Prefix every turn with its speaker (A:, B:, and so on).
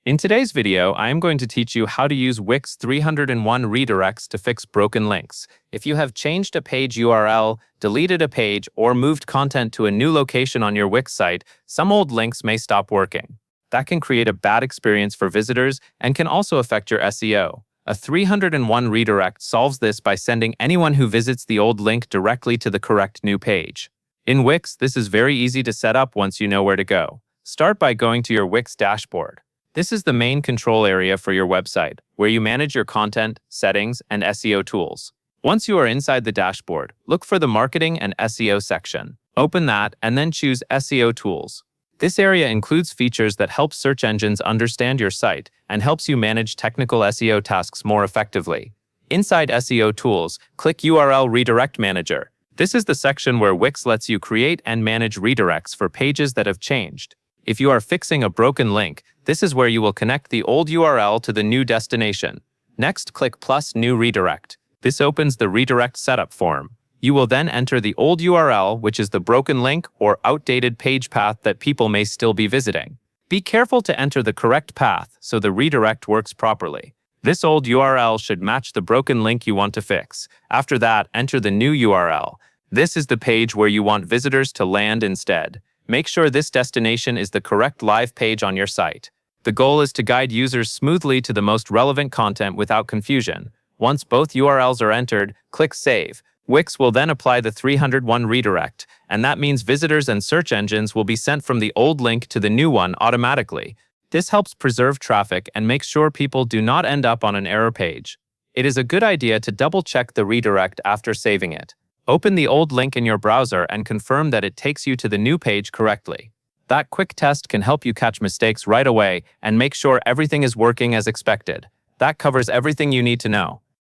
A: In today's video, I am going to teach you how to use Wix 301 redirects to fix broken links. If you have changed a page URL, deleted a page, or moved content to a new location on your Wix site, some old links may stop working. That can create a bad experience for visitors and can also affect your SEO. A 301 redirect solves this by sending anyone who visits the old link directly to the correct new page. In Wix, this is very easy to set up once you know where to go. Start by going to your Wix dashboard. This is the main control area for your website, where you manage your content, settings, and SEO tools. Once you are inside the dashboard, look for the Marketing and SEO section. Open that and then choose SEO Tools. This area includes features that help search engines understand your site and helps you manage technical SEO tasks more effectively. Inside SEO Tools, click URL Redirect Manager. This is the section where Wix lets you create and manage redirects for pages that have changed. If you are fixing a broken link, this is where you will connect the old URL to the new destination. Next, click plus New Redirect. This opens the redirect setup form. You will then enter the old URL, which is the broken link or outdated page path that people may still be visiting. Be careful to enter the correct path so the redirect works properly. This old URL should match the broken link you want to fix. After that, enter the new URL. This is the page where you want visitors to land instead. Make sure this destination is the correct live page on your site. The goal is to guide users smoothly to the most relevant content without confusion. Once both URLs are entered, click Save. Wix will then apply the 301 redirect, and that means visitors and search engines will be sent from the old link to the new one automatically. This helps preserve traffic and make sure people do not end up on an error page. It is a good idea to double-check the redirect after saving it. Open the old link in your browser and confirm that it takes you to the new page correctly. That quick test can help you catch mistakes right away and make sure everything is working as expected. That covers everything you need to know.